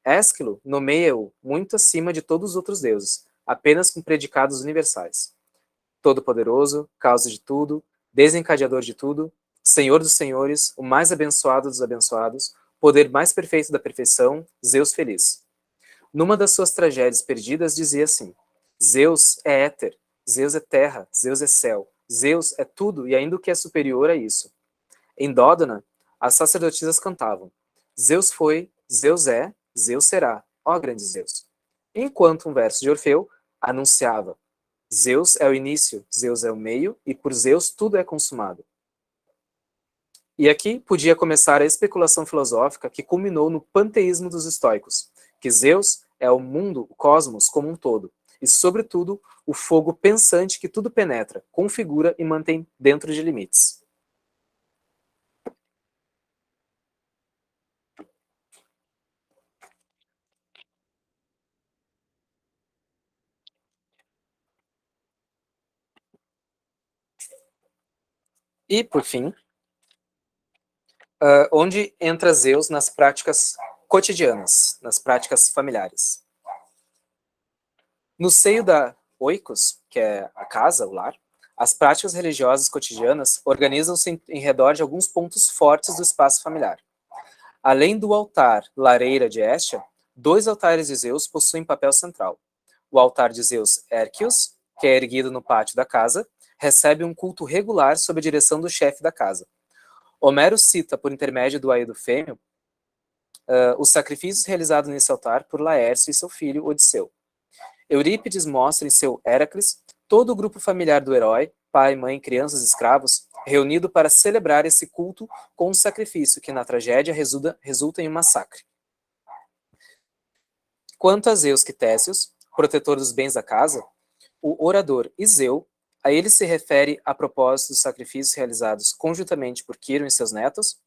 Ésquilo nomeia-o muito acima de todos os outros deuses, apenas com predicados universais. Todo-poderoso, causa de tudo, desencadeador de tudo, senhor dos senhores, o mais abençoado dos abençoados, poder mais perfeito da perfeição, Zeus feliz. Numa das suas tragédias perdidas dizia assim: Zeus é éter, Zeus é terra, Zeus é céu, Zeus é tudo e ainda o que é superior a isso. Em Dódona, as sacerdotisas cantavam: Zeus foi, Zeus é, Zeus será, ó grande Zeus. Enquanto um verso de Orfeu anunciava: Zeus é o início, Zeus é o meio, e por Zeus tudo é consumado. E aqui podia começar a especulação filosófica que culminou no panteísmo dos estoicos, que Zeus é o mundo, o cosmos como um todo, e, sobretudo, o fogo pensante que tudo penetra, configura e mantém dentro de limites. E, por fim, onde entra Zeus nas práticas cotidianas, nas práticas familiares. No seio da oikos, que é a casa, o lar, as práticas religiosas cotidianas organizam-se em redor de alguns pontos fortes do espaço familiar. Além do altar lareira de Hestia, 2 altares de Zeus possuem papel central. O altar de Zeus Hércules, que é erguido no pátio da casa, recebe um culto regular sob a direção do chefe da casa. Homero cita, por intermédio do Aedo Fêmeo, os sacrifícios realizados nesse altar por Laércio e seu filho Odisseu. Eurípides mostra em seu Heracles todo o grupo familiar do herói, pai, mãe, crianças, escravos, reunido para celebrar esse culto com um sacrifício que na tragédia resulta em um massacre. Quanto a Zeus Quitésios, protetor dos bens da casa, o orador Iseu, a ele se refere a propósito dos sacrifícios realizados conjuntamente por Quirón e seus netos,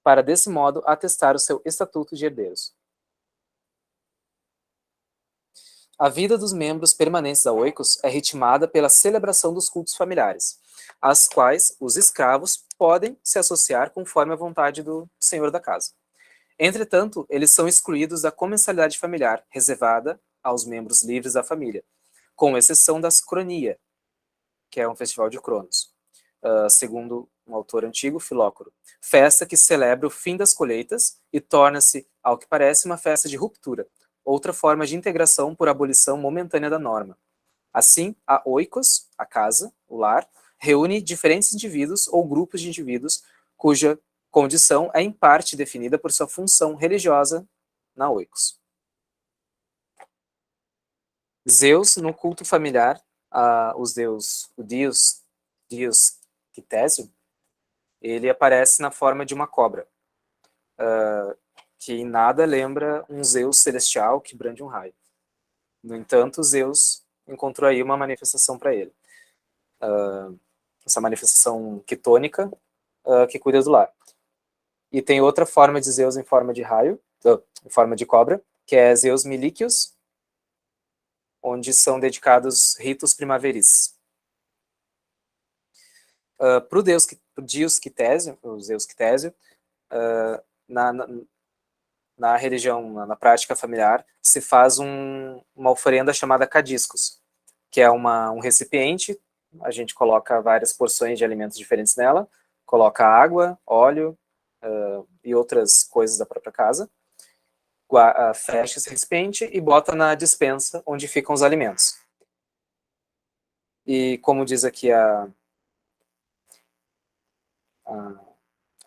para desse modo atestar o seu estatuto de herdeiros. A vida dos membros permanentes da Oikos é ritmada pela celebração dos cultos familiares, às quais os escravos podem se associar conforme a vontade do senhor da casa. Entretanto, eles são excluídos da comensalidade familiar, reservada aos membros livres da família, com exceção das Cronia, que é um festival de Cronos, segundo um autor antigo, Filócoro. Festa que celebra o fim das colheitas e torna-se, ao que parece, uma festa de ruptura, outra forma de integração por abolição momentânea da norma. Assim, a oikos, a casa, o lar, reúne diferentes indivíduos ou grupos de indivíduos cuja condição é em parte definida por sua função religiosa na oikos. Zeus, no culto familiar, o Dios Quitésio, ele aparece na forma de uma cobra, que em nada lembra um Zeus celestial que brande um raio. No entanto, Zeus encontrou aí uma manifestação para ele. Essa manifestação quitônica que cuida do lar. E tem outra forma de Zeus em forma de raio, em forma de cobra, que é Zeus Milíquios, onde são dedicados ritos primaveris. Para o Dios Quitésio, o Zeus Quitésio, na religião, na prática familiar, se faz uma oferenda chamada cadiscos, que é um recipiente, a gente coloca várias porções de alimentos diferentes nela, coloca água, óleo e outras coisas da própria casa, fecha esse recipiente e bota na despensa onde ficam os alimentos. E como diz aqui a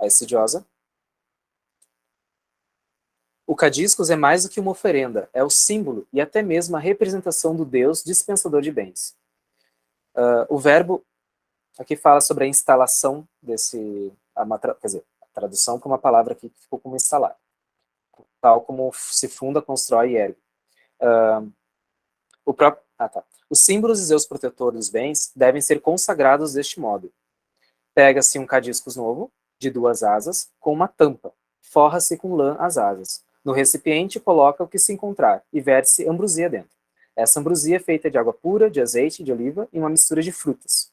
estudiosa, o cadiscos é mais do que uma oferenda, é o símbolo e até mesmo a representação do Deus dispensador de bens. O verbo aqui fala sobre a instalação desse... quer dizer, a tradução para uma palavra aqui que ficou como instalar. Tal como se funda, constrói e ergue. Os símbolos de Zeus protetor dos bens devem ser consagrados deste modo. Pega-se um cadiscos novo, de 2 asas, com uma tampa. Forra-se com lã as asas. No recipiente coloca o que se encontrar e verte-se ambrosia dentro. Essa ambrosia é feita de água pura, de azeite, de oliva e uma mistura de frutas.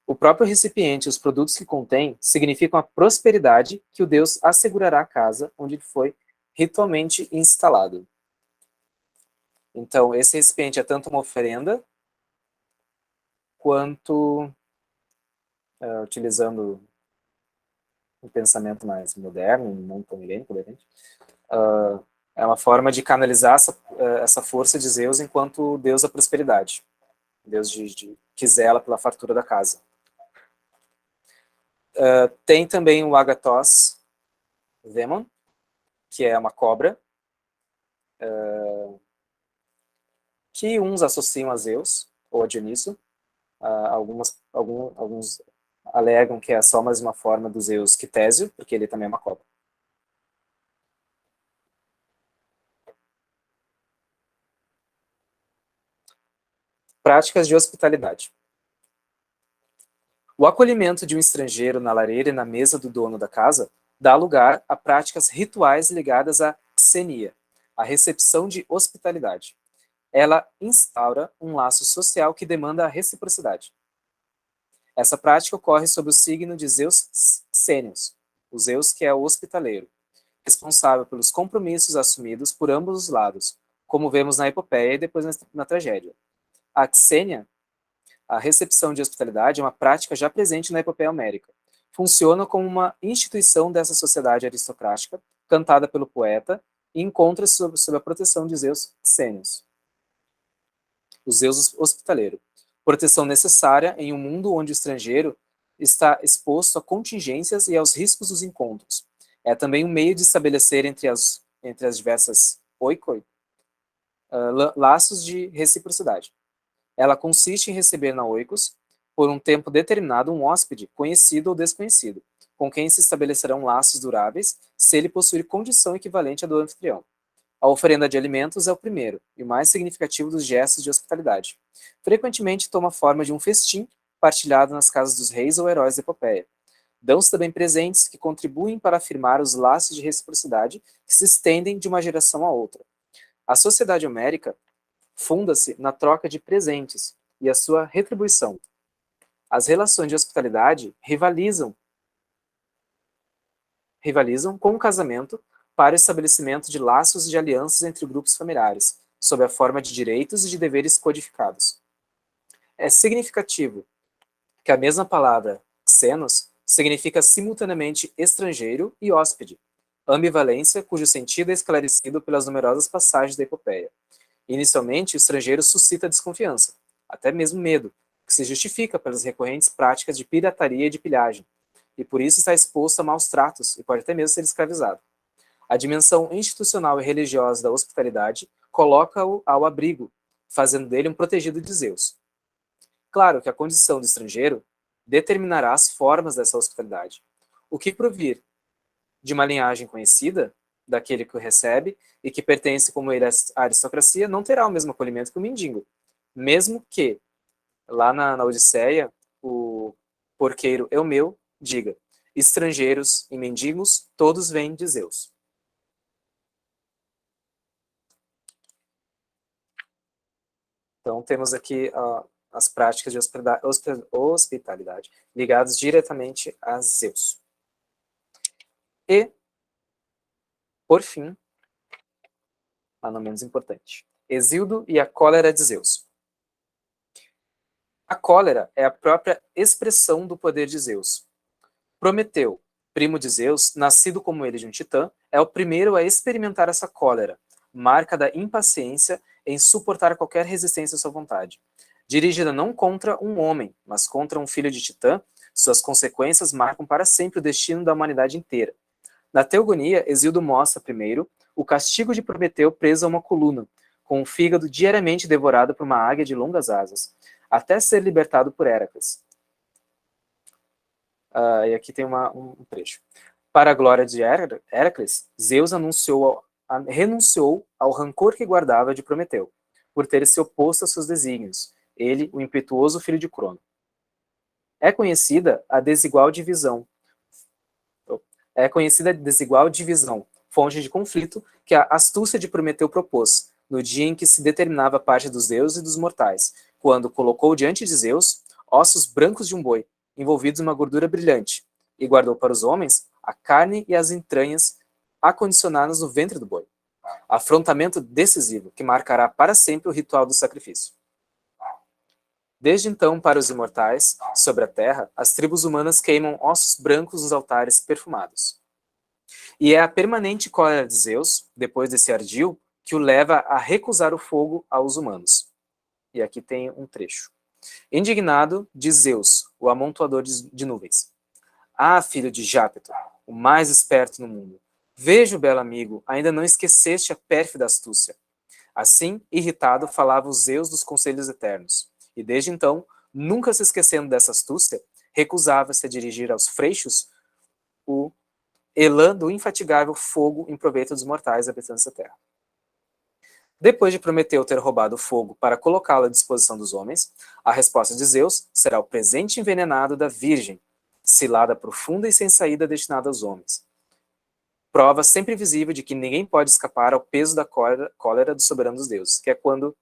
O próprio recipiente e os produtos que contém significam a prosperidade que o Deus assegurará à casa onde ele foi ritualmente instalado. Então, esse recipiente é tanto uma oferenda, quanto, utilizando um pensamento mais moderno, não tão helênico, é uma forma de canalizar essa força de Zeus enquanto Deus da prosperidade. Deus que zela pela fartura da casa. Tem também o Agathos Demon, que é uma cobra, que uns associam a Zeus, ou a Dioniso. Alguns alegam que é só mais uma forma do Zeus Quitésio, porque ele também é uma cobra. Práticas de hospitalidade. O acolhimento de um estrangeiro na lareira e na mesa do dono da casa dá lugar a práticas rituais ligadas à xenia, a recepção de hospitalidade. Ela instaura um laço social que demanda a reciprocidade. Essa prática ocorre sob o signo de Zeus Xênios, o Zeus que é o hospitaleiro, responsável pelos compromissos assumidos por ambos os lados, como vemos na epopeia e depois na tragédia. A xênia, a recepção de hospitalidade, é uma prática já presente na epopeia homérica. Funciona como uma instituição dessa sociedade aristocrática, cantada pelo poeta, e encontra-se sob a proteção de Zeus Xênios, o Zeus hospitaleiro. Proteção necessária em um mundo onde o estrangeiro está exposto a contingências e aos riscos dos encontros. É também um meio de estabelecer entre as diversas oikoi laços de reciprocidade. Ela consiste em receber na oikos, por um tempo determinado, um hóspede, conhecido ou desconhecido, com quem se estabelecerão laços duráveis se ele possuir condição equivalente à do anfitrião. A oferenda de alimentos é o primeiro e o mais significativo dos gestos de hospitalidade. Frequentemente toma a forma de um festim partilhado nas casas dos reis ou heróis da epopeia. Dão-se também presentes que contribuem para afirmar os laços de reciprocidade que se estendem de uma geração a outra. A sociedade homérica funda-se na troca de presentes e a sua retribuição. As relações de hospitalidade rivalizam com o casamento para o estabelecimento de laços de alianças entre grupos familiares, sob a forma de direitos e de deveres codificados. É significativo que a mesma palavra xenos significa simultaneamente estrangeiro e hóspede, ambivalência cujo sentido é esclarecido pelas numerosas passagens da epopeia. Inicialmente, o estrangeiro suscita desconfiança, até mesmo medo, que se justifica pelas recorrentes práticas de pirataria e de pilhagem, e por isso está exposto a maus tratos e pode até mesmo ser escravizado. A dimensão institucional e religiosa da hospitalidade coloca-o ao abrigo, fazendo dele um protegido de Zeus. Claro que a condição do estrangeiro determinará as formas dessa hospitalidade. O que provir de uma linhagem conhecida, daquele que o recebe, e que pertence como ele à aristocracia, não terá o mesmo acolhimento que o mendigo. Mesmo que, lá na Odisseia, o porqueiro Eumeu diga: estrangeiros e mendigos, todos vêm de Zeus. Então, temos aqui as práticas de hospitalidade ligadas diretamente a Zeus. E, por fim, mas não menos importante, Hesíodo e a cólera de Zeus. A cólera é a própria expressão do poder de Zeus. Prometeu, primo de Zeus, nascido como ele de um titã, é o primeiro a experimentar essa cólera, marca da impaciência em suportar qualquer resistência à sua vontade. Dirigida não contra um homem, mas contra um filho de titã, suas consequências marcam para sempre o destino da humanidade inteira. Na Teogonia, Hesíodo mostra, primeiro, o castigo de Prometeu preso a uma coluna, com o fígado diariamente devorado por uma águia de longas asas, até ser libertado por Héracles. E aqui tem um trecho. Para a glória de Héracles, Zeus renunciou ao rancor que guardava de Prometeu, por ter se oposto a seus desígnios, ele, o impetuoso filho de Crono. É conhecida a desigual divisão, fonte de conflito que a astúcia de Prometeu propôs, no dia em que se determinava a parte dos deuses e dos mortais, quando colocou diante de Zeus ossos brancos de um boi, envolvidos em uma gordura brilhante, e guardou para os homens a carne e as entranhas acondicionadas no ventre do boi. Afrontamento decisivo que marcará para sempre o ritual do sacrifício. Desde então, para os imortais, sobre a terra, as tribos humanas queimam ossos brancos nos altares perfumados. E é a permanente cólera de Zeus, depois desse ardil, que o leva a recusar o fogo aos humanos. E aqui tem um trecho. Indignado, diz Zeus, o amontoador de nuvens. Ah, filho de Jápeto, o mais esperto no mundo, vejo, belo amigo, ainda não esqueceste a pérfida astúcia. Assim, irritado, falava o Zeus dos conselhos eternos. E desde então, nunca se esquecendo dessa astúcia, recusava-se a dirigir aos freixos o elando o infatigável fogo em proveito dos mortais habitantes da terra. Depois de Prometeu ter roubado o fogo para colocá-lo à disposição dos homens, a resposta de Zeus será o presente envenenado da Virgem, cilada profunda e sem saída destinada aos homens. Prova sempre visível de que ninguém pode escapar ao peso da cólera do soberano dos deuses, que é quando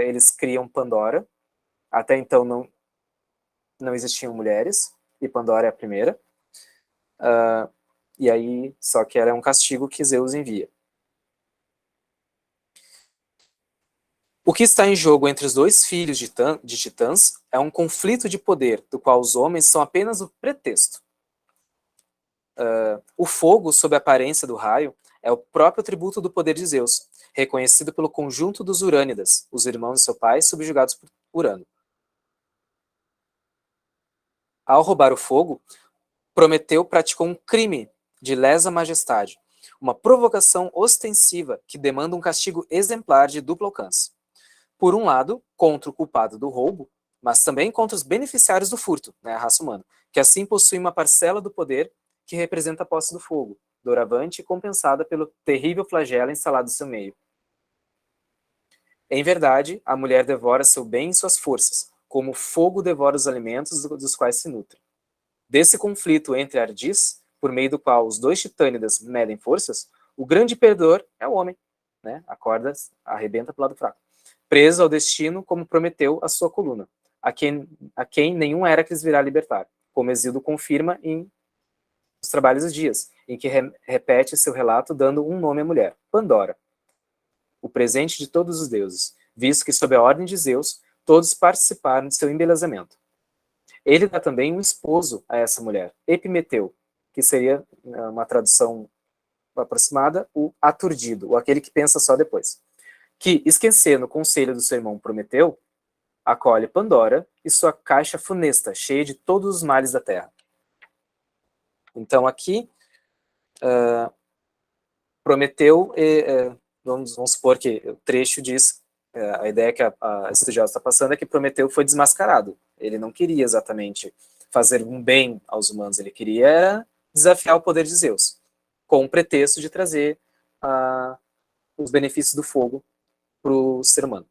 eles criam Pandora. Até então não existiam mulheres, e Pandora é a primeira. E aí, só que ela é um castigo que Zeus envia. O que está em jogo entre os dois filhos de Titãs é um conflito de poder, do qual os homens são apenas o pretexto. O fogo, sob a aparência do raio, é o próprio atributo do poder de Zeus, reconhecido pelo conjunto dos Urânidas, os irmãos de seu pai, subjugados por Urano. Ao roubar o fogo, Prometeu praticou um crime de lesa majestade, uma provocação ostensiva que demanda um castigo exemplar de duplo alcance. Por um lado, contra o culpado do roubo, mas também contra os beneficiários do furto, a raça humana, que assim possui uma parcela do poder que representa a posse do fogo, doravante compensada pelo terrível flagelo instalado em seu meio. Em verdade, a mulher devora seu bem e suas forças, como o fogo devora os alimentos dos quais se nutre. Desse conflito entre ardis, por meio do qual os dois titânidas medem forças, o grande perdedor é o homem. A corda arrebenta para o lado fraco. Preso ao destino, como Prometeu a sua coluna, a quem nenhum Héracles virá libertar, como Hesíodo confirma em Os Trabalhos dos Dias, em que repete seu relato dando um nome à mulher, Pandora, o presente de todos os deuses, visto que, sob a ordem de Zeus, todos participaram de seu embelezamento. Ele dá também um esposo a essa mulher, Epimeteu, que seria uma tradução aproximada, o aturdido, ou aquele que pensa só depois, que, esquecendo o conselho do seu irmão Prometeu, acolhe Pandora e sua caixa funesta, cheia de todos os males da terra. Então aqui, Prometeu, vamos supor que o trecho diz, a ideia que a estudiosa está passando é que Prometeu foi desmascarado. Ele não queria exatamente fazer um bem aos humanos, ele queria desafiar o poder de Zeus, com o pretexto de trazer os benefícios do fogo para o ser humano.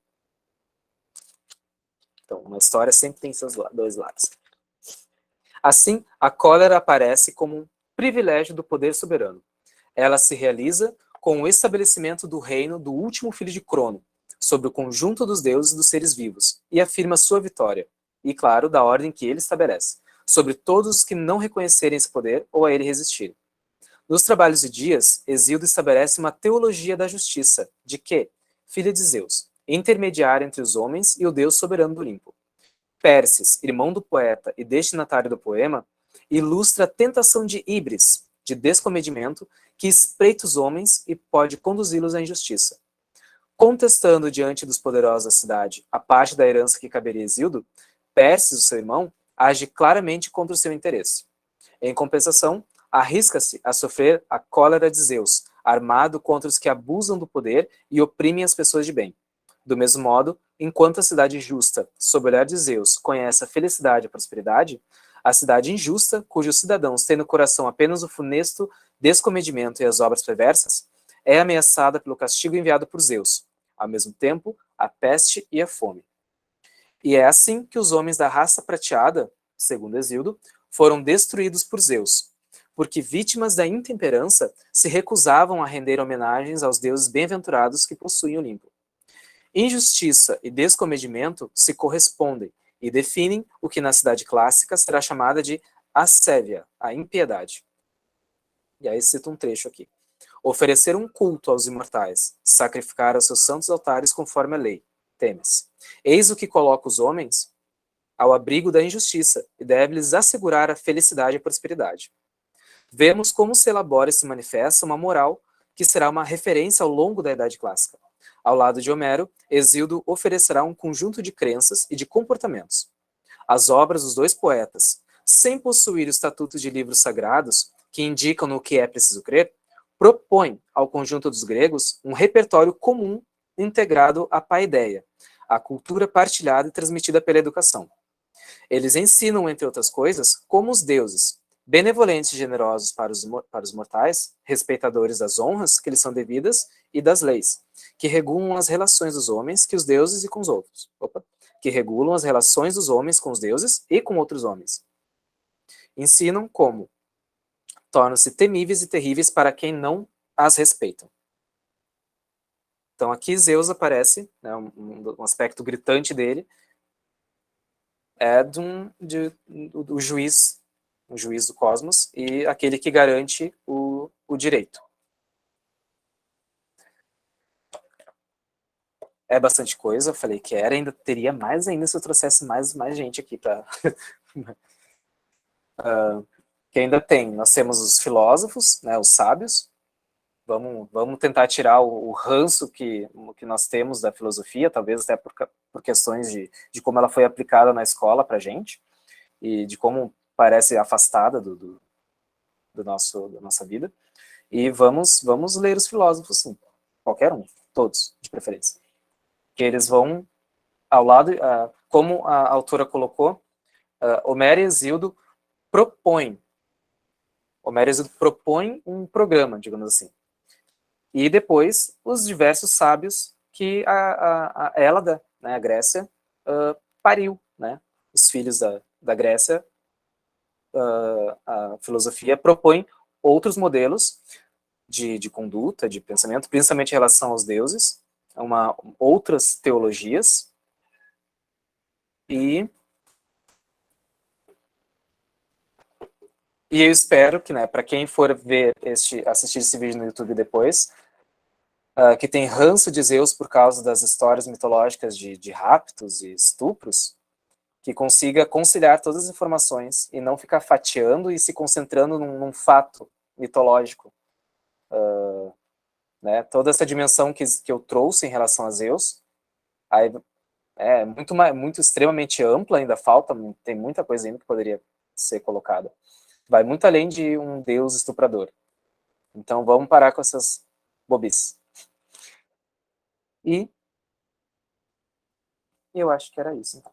Então, uma história sempre tem seus dois lados. Assim, a cólera aparece como um privilégio do poder soberano. Ela se realiza com o estabelecimento do reino do último filho de Crono, sobre o conjunto dos deuses e dos seres vivos, e afirma sua vitória, e, claro, da ordem que ele estabelece, sobre todos os que não reconhecerem esse poder ou a ele resistirem. Nos Trabalhos de Dias, Hesíodo estabelece uma teologia da justiça, de que, filha de Zeus, intermediária entre os homens e o Deus soberano do Olimpo. Pérsis, irmão do poeta e destinatário do poema, ilustra a tentação de híbris, de descomedimento, que espreita os homens e pode conduzi-los à injustiça. Contestando diante dos poderosos da cidade a parte da herança que caberia a Hesíodo, Pérsis, o seu irmão, age claramente contra o seu interesse. Em compensação, arrisca-se a sofrer a cólera de Zeus, armado contra os que abusam do poder e oprimem as pessoas de bem. Do mesmo modo, enquanto a cidade justa, sob o olhar de Zeus, conhece a felicidade e a prosperidade, a cidade injusta, cujos cidadãos têm no coração apenas o funesto descomedimento e as obras perversas, é ameaçada pelo castigo enviado por Zeus, ao mesmo tempo, a peste e a fome. E é assim que os homens da raça prateada, segundo Hesíodo, foram destruídos por Zeus, porque vítimas da intemperança se recusavam a render homenagens aos deuses bem-aventurados que possuem o Olimpo. Injustiça e descomedimento se correspondem e definem o que na cidade clássica será chamada de assévia, a impiedade. E aí cito um trecho aqui. Oferecer um culto aos imortais, sacrificar aos seus santos altares conforme a lei. Temes. Eis o que coloca os homens ao abrigo da injustiça e deve-lhes assegurar a felicidade e a prosperidade. Vemos como se elabora e se manifesta uma moral que será uma referência ao longo da Idade Clássica. Ao lado de Homero, Hesíodo oferecerá um conjunto de crenças e de comportamentos. As obras dos dois poetas, sem possuir o estatuto de livros sagrados, que indicam no que é preciso crer, propõem ao conjunto dos gregos um repertório comum integrado à paideia, a cultura partilhada e transmitida pela educação. Eles ensinam, entre outras coisas, como os deuses, benevolentes e generosos para os mortais, respeitadores das honras que lhes são devidas e das leis, que regulam as relações dos homens que os deuses e com os outros. Que regulam as relações dos homens com os deuses e com outros homens. Ensinam como tornam-se temíveis e terríveis para quem não as respeitam. Então aqui Zeus aparece, né, um aspecto gritante dele é do juiz, o juiz do cosmos e aquele que garante o direito. É bastante coisa, eu falei que era, ainda teria mais ainda se eu trouxesse mais gente aqui para... que ainda tem, nós temos os filósofos, né, os sábios, vamos tentar tirar o ranço que nós temos da filosofia, talvez até por questões de como ela foi aplicada na escola para a gente, e de como parece afastada da nossa vida, e vamos ler os filósofos, sim, qualquer um, todos, de preferência. Que eles vão ao lado, como a autora colocou, Homero e Hesíodo propõem um programa, digamos assim. E depois, os diversos sábios que a Hélada, né, a Grécia, pariu, né? Os filhos da Grécia, a filosofia propõe outros modelos de conduta, de pensamento, principalmente em relação aos deuses, outras teologias, e eu espero que, né, para quem for assistir esse vídeo no YouTube depois, que tem ranço de Zeus por causa das histórias mitológicas de raptos e estupros, que consiga conciliar todas as informações e não ficar fatiando e se concentrando num fato mitológico. Né, toda essa dimensão que eu trouxe em relação a Zeus, aí é muito extremamente ampla, ainda falta, tem muita coisa ainda que poderia ser colocada. Vai muito além de um deus estuprador. Então vamos parar com essas bobices. E eu acho que era isso, então.